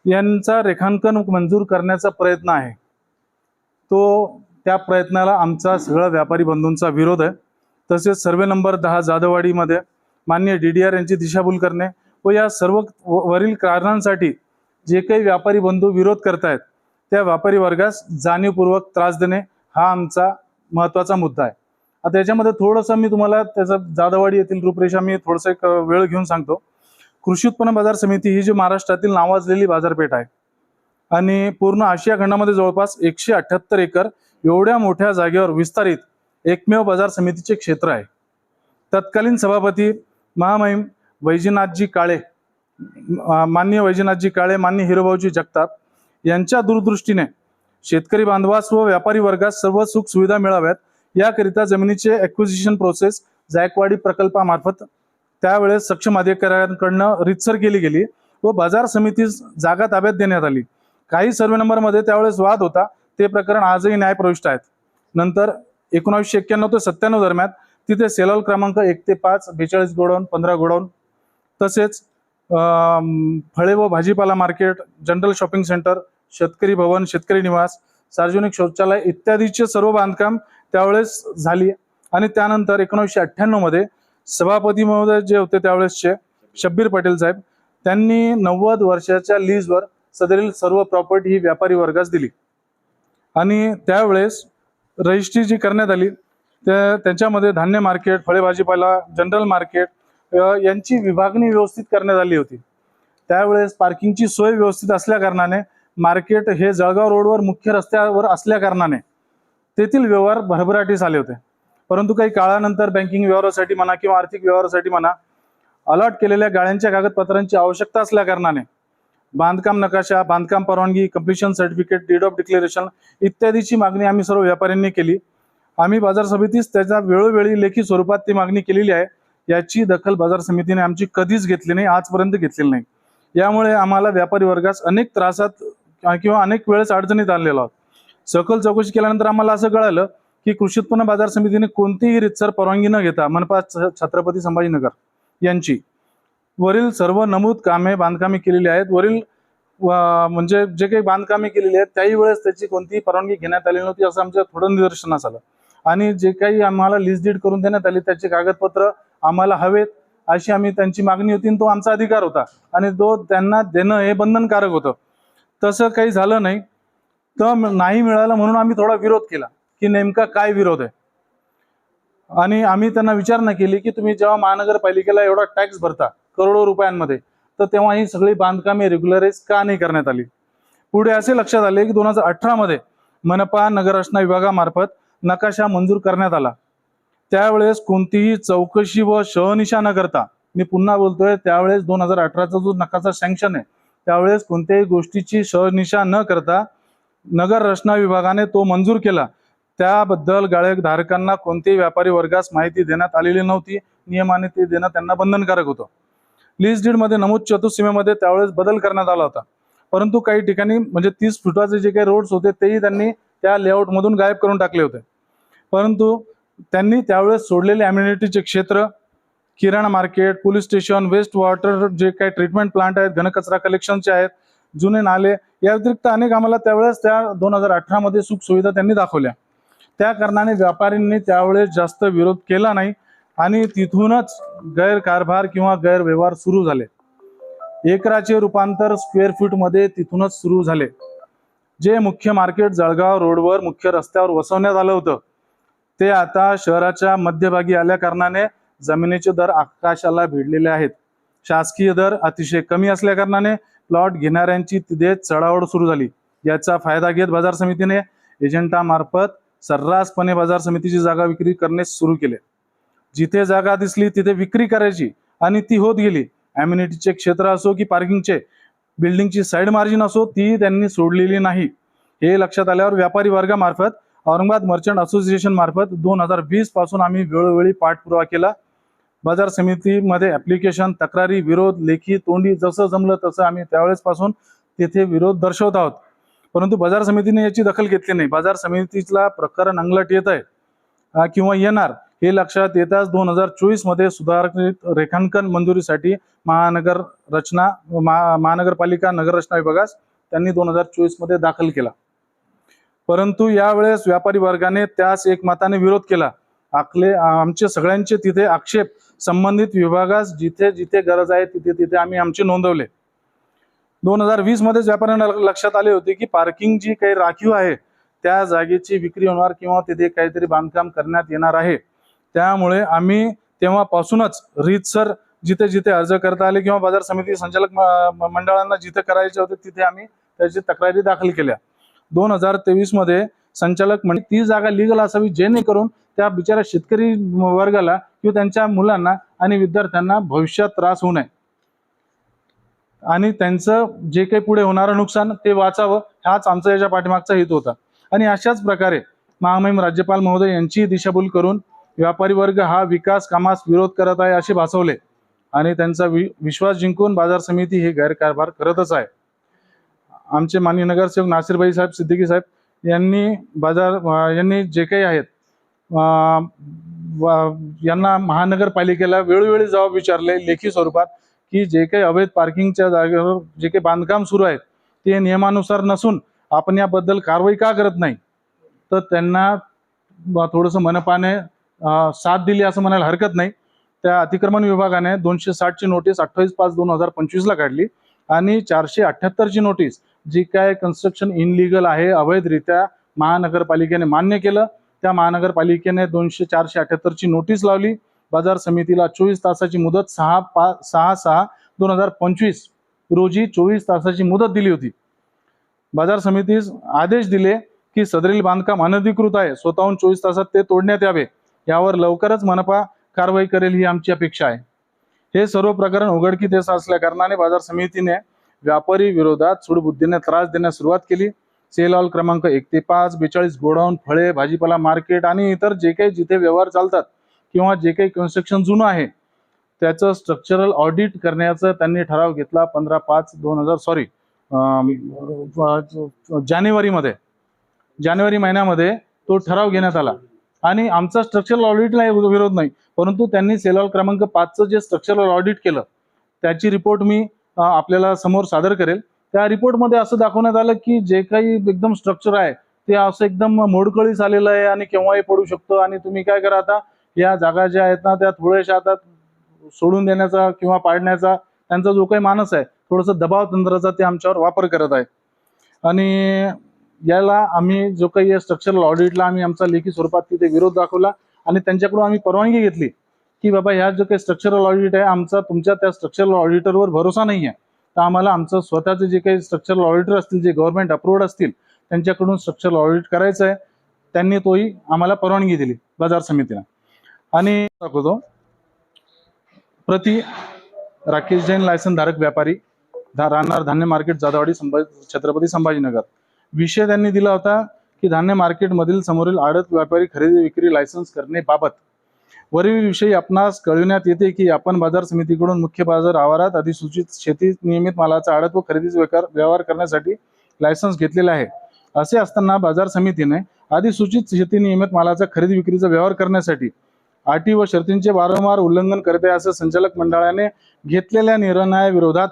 यांचा रेखांकन मंजूर करण्याचा प्रयत्न आहे. त्या प्रयत्नाला आमचा सगळा व्यापारी बंधूंचा विरोध आहे. तसेच सर्वे नंबर 10 जाधववाडीमध्ये माननीय DDR यांची दिशाभूल करणे व या सर्व वरील कारणांसाठी जे काही व्यापारी बंधू विरोध करतायत त्या व्यापारी वर्गास जाणीवपूर्वक त्रास देणे हा आमचा महत्त्वाचा मुद्दा आहे. आता याच्यामध्ये थोडंसं मी तुम्हाला त्याचा जाधववाडी येथील रूपरेषा मी थोडंसं एक वेळ घेऊन सांगतो. कृषी उत्पन्न बाजार समिती ही जी महाराष्ट्रातील नावाजलेली बाजारपेठ आहे आणि पूर्ण आशिया खंडामध्ये जवळपास 178 एकर एवढ्या मोठ्या जागेवर विस्तारित एकमेव बाजार समितीचे क्षेत्र आहे. तत्कालीन सभापती महामहिम वैजनाथजी काळे, माननीय वैजनाथजी काळे, माननीय हिरोभाऊजी जगताप यांच्या दूरदृष्टीने शेतकरी बांधवास व व्यापारी वर्गास सर्व सुख सुविधा मिळाव्यात याकरिता जमिनीचे ॲक्विजिशन प्रोसेस जायकवाडी प्रकल्पामार्फत त्यावेळेस सक्षम अधिकाऱ्यांकडनं रितसर केली गेली व बाजार समितीस जागा ताब्यात देण्यात आली. काही सर्वे नंबरमध्ये त्यावेळेस वाद होता, ते प्रकरण आजही न्यायप्रविष्ट आहेत. नंतर 1991 ते 97 दरम्यान तिथे सेलॉल क्रमांक 1 ते 5 42 गोडाऊन, 15 गोडाऊन, तसेच फळे व भाजीपाला मार्केट, जनरल शॉपिंग सेंटर, शेतकरी भवन, शेतकरी निवास, सार्वजनिक शौचालय इत्यादीचे सर्व बांधकाम त्यावेळेस झाली. आणि त्यानंतर 1998 मध्ये सभापती महोदय जे होते त्यावेळेसचे शब्बीर पटेल साहेब, त्यांनी 90 वर्षाच्या लीजवर सदरील सर्व प्रॉपर्टी ही व्यापारी वर्गास दिली. आणि त्यावेळेस रजिस्ट्री जी करण्यात आली त्याच्यामध्ये धान्य मार्केट, फळे भाजीपाला, जनरल मार्केट यांची विभागणी व्यवस्थित करण्यात आली होती. त्यावेळेस पार्किंगची सोय व्यवस्थित असल्या कारणाने मार्केट हे जळगाव रोडवर मुख्य रस्त्यावर असल्या कारणाने तेथील व्यवहार भरभराटीस आले होते. परंतु काही काळानंतर बँकिंग व्यवहारासाठी म्हणा किंवा आर्थिक व्यवहारासाठी म्हणा अलॉट केलेल्या गाळ्यांच्या कागदपत्रांची आवश्यकता असल्या कारणाने बांधकाम नकाशा, बांधकाम परवानगी, completion certificate, deed of declaration इत्यादीची मागणी आम्ही सर्व व्यापाऱ्यांनी केली. आम्ही बाजार समितीस त्याच्या वेळोवेळी लेखी स्वरूपात ती मागणी केलेली आहे. याची दखल बाजार समितीने आमची कधीच घेतली नाही, आजपर्यंत घेतलेली नाही. यामुळे आम्हाला व्यापारी वर्गास अनेक त्रासात किंवा अनेक वेळेस अडचणीत आलेलो आहोत. सखोल चौकशी केल्यानंतर आम्हाला असं कळालं की कृषी उत्पन्न बाजार समितीने कोणतीही रितसर परवानगी न घेता मनपा छत्रपती संभाजीनगर यांची वरील सर्व नमूद कामे बांधकामे केलेली आहेत. वरील म्हणजे जे काही बांधकामे केलेली आहेत त्याही वेळेस त्याची कोणतीही परवानगी घेण्यात आली नव्हती असं आमच्या थोडं निदर्शनास आलं. आणि जे काही आम्हाला लीज डीड करून देण्यात आली त्याचे कागदपत्र आम्हाला हवेत अशी आम्ही त्यांची मागणी होती आणि तो आमचा अधिकार होता आणि तो त्यांना देणं हे बंधनकारक होतं. तसं काही झालं नाही. तर नाही मिळालं म्हणून आम्ही थोडा विरोध केला की नेमका काय विरोध आहे. आणि आम्ही त्यांना विचारणा केली की तुम्ही जेव्हा महानगरपालिकेला एवढा टॅक्स भरता करोडो रुपयांमध्ये, तर तेव्हा ही सगळी बांधकामे रेग्युलराइज का नाही करण्यात आली. पुढे असे लक्षात आले की 2018 मध्ये मनपा नगररचना विभागामार्फत नकाशा मंजूर करण्यात आला. त्यावेळेस कोणतीही चौकशी व शहनिशा न करता, मी पुन्हा बोलतोय, त्यावेळेस 2018चा जो नकाशा सँक्शन आहे त्यावेळेस कोणत्याही गोष्टीची शहनिशा न करता नगर रचना विभागाने तो मंजूर केला. त्याबद्दल गाळेधारकांना कोणत्याही व्यापारी वर्गास माहिती देण्यात आलेली नव्हती. नियमाने ते देणं त्यांना बंधनकारक होतं. लीज डीड मध्ये नमूद चतुःसीमेमध्ये त्यावेळेस बदल करण्यात आला होता. परंतु काही ठिकाणी म्हणजे 30 फुटाचे जे काही रोड्स होते तेही त्यांनी त्या लेआउट मधून गायब करून टाकले होते. परंतु त्यांनी त्यावेळेस सोडलेले अम्युनिटीचे क्षेत्र, किराणा market, police station, waste water जे काही ट्रीटमेंट प्लांट आहेत, घनकचरा कलेक्शनचे आहेत, जुने नाले, या व्यतिरिक्त अनेक आम्हाला त्यावेळेस त्या 2018 मध्ये सुख सुविधा त्यांनी दाखवल्या. त्या कारणाने व्यापाऱ्यांनी त्यावेळेस जास्त विरोध केला नाही आणि तिथूनच गैरकारभार किंवा गैरव्यवहार सुरू झाले. एकराचे रूपांतर स्क्वेअर फीटमध्ये तिथूनच सुरू झाले. जे मुख्य मार्केट जळगाव रोडवर मुख्य रस्त्यावर वसवण्यात आलं होतं ते आता शहराच्या मध्यभागी आल्या कारणाने जमिनीचे दर आकाशाला भिडलेले आहेत. शासकीय दर अतिशय कमी असल्या कारणाने प्लॉट घेणाऱ्यांची तिथे चढाओढ सुरू झाली. याचा फायदा घेत बाजार समितीने एजंटामार्फत सर्रासपणे बाजार समितीची जागा विक्री करणे सुरू केले. जिथे जागा दिसली तिथे विक्री करायची आणि ती होत गेली. ॲम्युनिटीचे क्षेत्र असो की पार्किंगचे बिल्डिंगची साईड मार्जिन असो ती त्यांनी सोडलेली नाही. हे लक्षात आल्यावर व्यापारी वर्गामार्फत औरंगाबाद मर्चंट असोसिएशन मार्फत 2020 पासून आम्ही वेळोवेळी पाठपुरावा केला. बाजार समितीमध्ये ॲप्लिकेशन, तक्रारी, विरोध, लेखी, तोंडी जसं जमलं तसं आम्ही त्यावेळेस पासून तिथे विरोध दर्शवत आहोत. परंतु बाजार समितीने याची दखल घेतली नाही. बाजार समितीला प्रकरण अंगलट येत आहे किंवा येणार हे लक्षात येताच 2024 मध्ये सुधारित रेखांकन मंजुरीसाठी महानगरपालिका नगररचना विभागास त्यांनी 2024 मध्ये दाखल केला. परंतु यावेळेस व्यापारी वर्गाने त्यास एकमताने विरोध केला. आमचे सगळ्यांचे तिथे आक्षेप संबंधित विभागास जिथे जिथे गरज आहे तिथे तिथे आम्ही आमचे नोंदवले. 2020 मध्येच व्यापाऱ्यांना लक्षात आले होते की पार्किंग जी काही राखीव आहे त्या जागेची विक्री होणार किंवा तिथे काहीतरी बांधकाम करण्यात येणार आहे. त्यामुळे आम्ही तेव्हापासूनच रीतसर जिथे जिथे अर्ज करता आले किंवा बाजार समिती संचालक मंडळांना जिथे करायचे होते तिथे आम्ही त्याची तक्रारी दाखल केल्या. 2023 मध्ये संचालक म्हणजे ती जागा लिगल असावी जेणेकरून त्या बिचाऱ्या शेतकरी वर्गाला किंवा त्यांच्या मुलांना आणि विद्यार्थ्यांना भविष्यात त्रास होऊ नये आणि त्यांचं जे काही पुढे होणारं नुकसान ते वाचावं हाच आमचा याच्या पाठीमागचा हेतू होता. आणि अशाच प्रकारे महामहिम राज्यपाल महोदय यांची दिशाभूल करून व्यापारी वर्ग हा विकास कामास विरोध करत आहे असे भासवले आणि त्यांचा विश्वास जिंकून बाजार समिती हे गैरकारभार करतच आहे. आमचे माननीय नगरसेवक नासिरभाई साहेब सिद्दीकी साहेब यांनी जे काही आहेत यांना महानगरपालिकेला वेळोवेळी जबाब विचारले लेखी स्वरूपात की जे काही अवैध पार्किंगच्या जागेवर जे काही बांधकाम सुरू आहेत ते नियमानुसार नसून आपण याबद्दल कारवाई का करत नाही. तर त्यांना थोडंसं मनपाने साथ दिली असं म्हणायला हरकत नाही. त्या अतिक्रमण विभागाने 260 ची नोटीस 28/5/2025 ला काढली आणि 478 ची नोटीस जी काय कन्स्ट्रक्शन इनलिगल आहे अवैधरित्या महानगरपालिकेने मान्य केलं. त्या महानगरपालिकेने 478 ची नोटीस लावली. बाजार समितीला 24 तासाची मुदत 6/6/2025 रोजी 24 तासाची मुदत दिली होती. बाजार समितीस आदेश दिले की सदरील बांधकाम अनधिकृत आहे, स्वतःहून 24 तासात ते तोडण्यात यावे. यावर लवकरच मनपा कारवाई करेल ही आमची अपेक्षा आहे. हे सर्व प्रकरण उघडकीस असल्या कारणाने बाजार समितीने व्यापारी विरोधात सूडबुद्धीने त्रास देण्यास सुरुवात केली. सेल हॉल क्रमांक 1 ते 5, 42 गोडाऊन, फळे, भाजीपाला मार्केट आणि इतर जे काही जिथे व्यवहार चालतात किंवा जे काही कन्स्ट्रक्शन जुनं आहे त्याचं स्ट्रक्चरल ऑडिट करण्याचा त्यांनी ठराव घेतला. 15/5/2000 जानेवारी महिन्यामध्ये तो ठराव घेण्यात आला आणि आमचा स्ट्रक्चरल ऑडिटला विरोध नाही. परंतु त्यांनी सेल हॉल क्रमांक 5चं जे स्ट्रक्चरल ऑडिट केलं त्याची रिपोर्ट मी आपल्याला समोर सादर करेल. त्या रिपोर्टमध्ये असं दाखवण्यात आलं की जे काही एकदम स्ट्रक्चर आहे ते असं एकदम मोडकळीस आलेलं आहे आणि केव्हाही पडू शकतो आणि तुम्ही काय करा आता या जागा ज्या आहेत ना त्या थोड्याशा आता सोडून देण्याचा किंवा पाडण्याचा त्यांचा जो काही मानस आहे थोडंसं दबाव तंत्राचा ते आमच्यावर वापर करत आहे. आणि याला आम्ही जो काही स्ट्रक्चरल ऑडिटला आम्ही आमचा लेखी स्वरूपात तिथे विरोध दाखवला आणि त्यांच्याकडून आम्ही परवानगी घेतली की बाबा ह्या जो काही स्ट्रक्चरल ऑडिट आहे आमचा तुमच्या त्या स्ट्रक्चरल ऑडिटरवर भरोसा नाही आहे, तर आम्हाला आमचं स्वतःचे जे काही स्ट्रक्चरल ऑडिटर असतील जे गव्हर्नमेंट अप्रूव्ड असतील त्यांच्याकडून स्ट्रक्चरल ऑडिट करायचं आहे. त्यांनी तोही आम्हाला परवानगी दिली बाजार समितीनं. आणि दाखवतो प्रति राकेश जैन लायसन धारक व्यापारी राहणार धान्य मार्केट जाधववाडी छत्रपती संभाजीनगर. विषय त्यांनी दिला होता की धान्य मार्केटमधील समोरील आडत व्यापारी खरेदी विक्री लायसन्स करणे बाबत वरील विषयी आपणास कळविण्यात येते की आपण बाजार समितीकडून मुख्य बाजार आवारात अधिसूचित शेती नियमित मालाचा आडत व खरेदीचा व्यवहार करण्यासाठी लायसन्स घेतलेला आहे. असे असताना बाजार समितीने अधिसूचित शेती नियमित मालाचा खरेदी विक्रीचा व्यवहार करण्यासाठी अटी व शर्तींचे वारंवार उल्लंघन करते असं संचालक मंडळाने घेतलेल्या निर्णयाविरोधात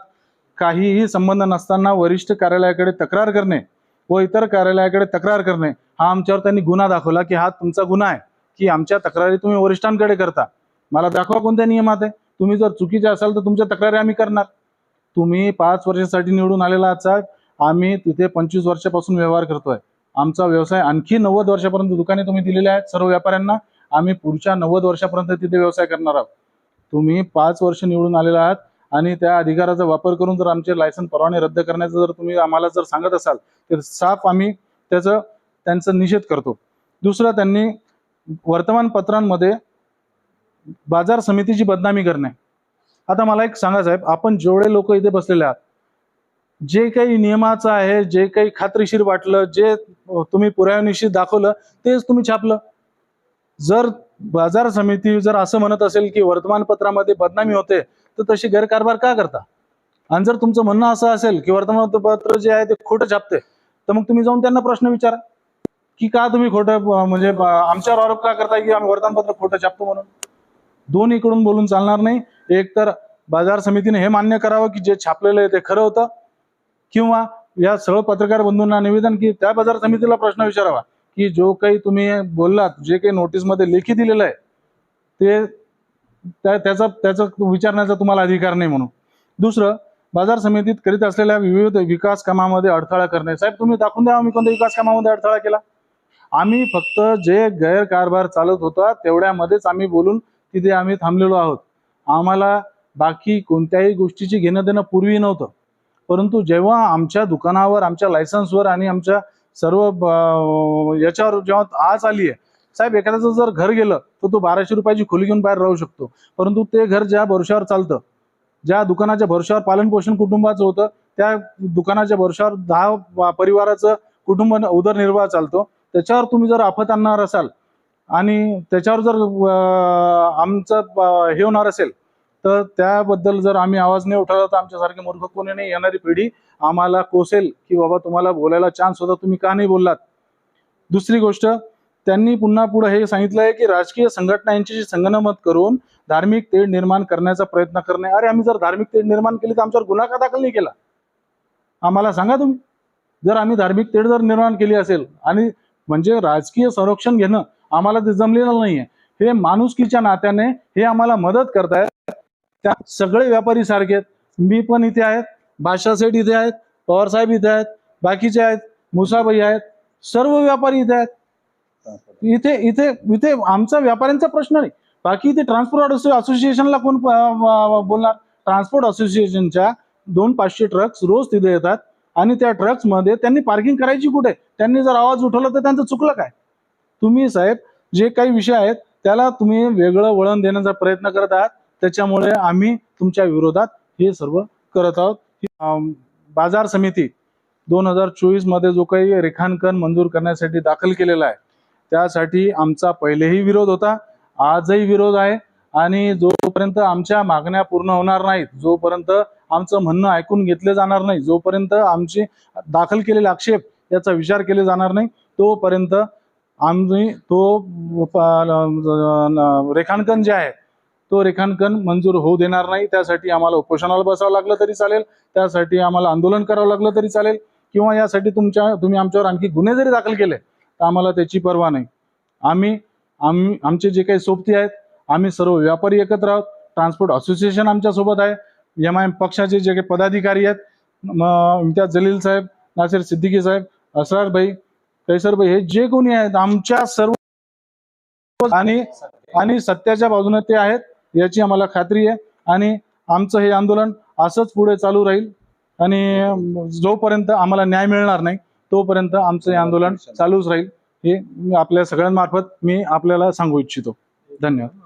काहीही संबंध नसताना वरिष्ठ कार्यालयाकडे तक्रार करणे व इतर कार्यालयाकडे तक्रार करणे हा आमच्यावर त्यांनी गुन्हा दाखवला की हा तुमचा गुन्हा आहे की आमच्या तक्रारी तुम्ही वरिष्ठांकडे करता. मला दाखवा कोणत्या नियमात आहे. तुम्ही जर चुकीचे असाल तर तुमच्या तक्रारी आम्ही करणार. तुम्ही 5 वर्षासाठी निवडून आलेला आहात साहेब. आम्ही तिथे 25 वर्षापासून व्यवहार करतोय. आमचा व्यवसाय आणखी 90 वर्षापर्यंत दुकाने तुम्ही दिलेले आहेत सर्व व्यापाऱ्यांना. आम्ही पुढच्या 90 वर्षापर्यंत तिथे व्यवसाय करणार आहोत. तुम्ही 5 वर्ष निवडून आलेला आहात आणि त्या अधिकाराचा वापर करून जर आमचे लायसन परवाने रद्द करण्याचं जर तुम्ही आम्हाला जर सांगत असाल तर साफ आम्ही त्यांचा निषेध करतो. दुसरं, त्यांनी वर्तमानपत्रांमध्ये बाजार समितीची बदनामी करणे. आता मला एक सांगा साहेब, आपण जेवढे लोक इथे बसलेले आहात, जे काही नियमाचं आहे, जे काही खात्रीशीर वाटलं, जे तुम्ही पुराव्यानिशी दाखवलं तेच तुम्ही छापलं. जर बाजार समिती जर असं म्हणत असेल की वर्तमानपत्रामध्ये बदनामी होते तर तशी गैरकारभार का करता? आणि जर तुमचं म्हणणं असं असेल की वर्तमानपत्र जे आहे ते खोटं छापते तर मग तुम्ही जाऊन त्यांना प्रश्न विचारा की का तुम्ही खोटं म्हणजे आमच्यावर आरोप का करताय की आम्ही वर्तमानपत्र खोटं छापतो म्हणून. दोन्हीकडून बोलून चालणार नाही. एक तर बाजार समितीने हे मान्य करावं की जे छापलेलं आहे ते खरं होतं, किंवा या सर्व पत्रकार बंधूंना निवेदन की त्या बाजार समितीला प्रश्न विचारावा की जो काही तुम्ही बोललात, जे काही नोटीसमध्ये लेखी दिलेलं आहे ते त्याचा विचारण्याचा तुम्हाला अधिकार नाही म्हणून. दुसरं, बाजार समितीत करीत असलेल्या विविध विकास कामामध्ये अडथळा करणे. साहेब, तुम्ही दाखवून द्या आम्ही कोणत्या विकास कामामध्ये अडथळा केला. आम्ही फक्त जे गैरकारभार चालत होता तेवढ्यामध्येच आम्ही बोलून तिथे आम्ही थांबलेलो आहोत. आम्हाला बाकी कोणत्याही गोष्टीची घेणं देणं पूर्वी नव्हतं. परंतु जेव्हा आमच्या दुकानावर, आमच्या लायसन्सवर आणि आमच्या सर्व याच्यावर जेव्हा आज आली आहे साहेब, एखाद्याचं जर घर गेलं तर तो 1200 रुपयाची खोली घेऊन बाहेर राहू शकतो. परंतु ते घर ज्या भरोशावर चालतं, ज्या दुकानाच्या भरोशावर पालनपोषण कुटुंबाचं होतं, त्या दुकानाच्या भरोशावर 10 परिवाराचं कुटुंब उदरनिर्वाह चालतो, त्याच्यावर तुम्ही जर आफत आणणार असाल आणि त्याच्यावर जर आमचं हे होणार असेल तर त्याबद्दल जर आम्ही आवाज नाही उठवला तर आमच्यासारखे मूर्ख कोणी नाही, येणारी पिढी आम्हाला कोसेल की बाबा तुम्हाला बोलायला चान्स होता, तुम्ही का नाही बोललात. दुसरी गोष्ट, त्यांनी पुन्हा पुढे हे सांगितलंय की राजकीय संघटना यांच्याशी संगनमत करून धार्मिक तेढ निर्माण करण्याचा प्रयत्न करणे. अरे, आम्ही जर धार्मिक तेढ निर्माण केली तर आमच्यावर गुन्हा का दाखल नाही केला? आम्हाला सांगा तुम्ही. जर आम्ही धार्मिक तेढ जर निर्माण केली असेल आणि म्हणजे राजकीय संरक्षण घेणं आम्हाला ते जमलेलं नाहीये, हे माणुसकीच्या नात्याने हे आम्हाला मदत करतायत. त्या सगळे व्यापारी सारखे आहेत. मी पण इथे आहेत, बादशाह सेठ इथे आहेत, पवार साहेब इथे आहेत, बाकीचे आहेत, मुसाबाई आहेत, सर्व व्यापारी इथे आहेत. इथे इथे इथे आमचा व्यापाऱ्यांचा प्रश्न नाही. बाकी इथे ट्रान्सपोर्ट असोसिएशनला कोण बोलणार? ट्रान्सपोर्ट असोसिएशनच्या 200-500 ट्रक्स रोज तिथे येतात आणि त्या ट्रक्स मध्ये त्यांनी पार्किंग करायची कुठे? त्यांनी जर आवाज उठवला तर त्यांचं चुकलं काय? तुम्ही साहेब जे काही विषय आहेत त्याला तुम्ही वेगळं वळण देण्याचा प्रयत्न करत आहात. त्याच्यामुळे आम्ही तुमच्या विरोधात हे सर्व करत आहोत. बाजार समिती 2024 मध्ये जो काही रेखांकन मंजूर करण्यासाठी दाखल केलेला आहे त्यासाठी आमचा पहिलेही विरोध होता, आजही विरोध आहे. आणि जोपर्यंत आमच्या मागण्या पूर्ण होणार नाहीत, जोपर्यंत आमचं म्हणणं ऐकून घेतले जाणार नाही, जोपर्यंत आमचे दाखल केलेले आक्षेप याचा विचार केले जाणार नाही, तोपर्यंत आम्ही तो रेखांकन जे आहे तो रेखांकन मंजूर होऊ देणार नाही. त्यासाठी आम्हाला उपोषणाला बसावं लागलं तरी चालेल, त्यासाठी आम्हाला आंदोलन करावं लागलं तरी चालेल, किंवा यासाठी तुम्ही आमच्यावर आणखी गुन्हे जरी दाखल केले तर आम्हाला त्याची पर्वा नाही. आमचे जे काही सोबती आहेत, आम्ही सर्व व्यापारी एकत्र आहोत. ट्रान्सपोर्ट असोसिएशन आमच्या सोबत आहे. MIM पक्षाचे जे काही पदाधिकारी आहेत, इम्तियाज जलील साहेब, नासिर सिद्दीकी साहेब, असरार भाई, कैसर भाई, हे जे कोणी आहेत आमच्या सर्व आणि सत्याच्या बाजूने ते आहेत याची आम्हाला खात्री आहे. आणि आमचं हे आंदोलन असंच पुढे चालू राहील आणि जोपर्यंत आम्हाला न्याय मिळणार नाही तोपर्यंत आमचं हे आंदोलन चालूच राहील. हे आपल्या सगळ्यांमार्फत मी आपल्याला सांगू इच्छितो. धन्यवाद.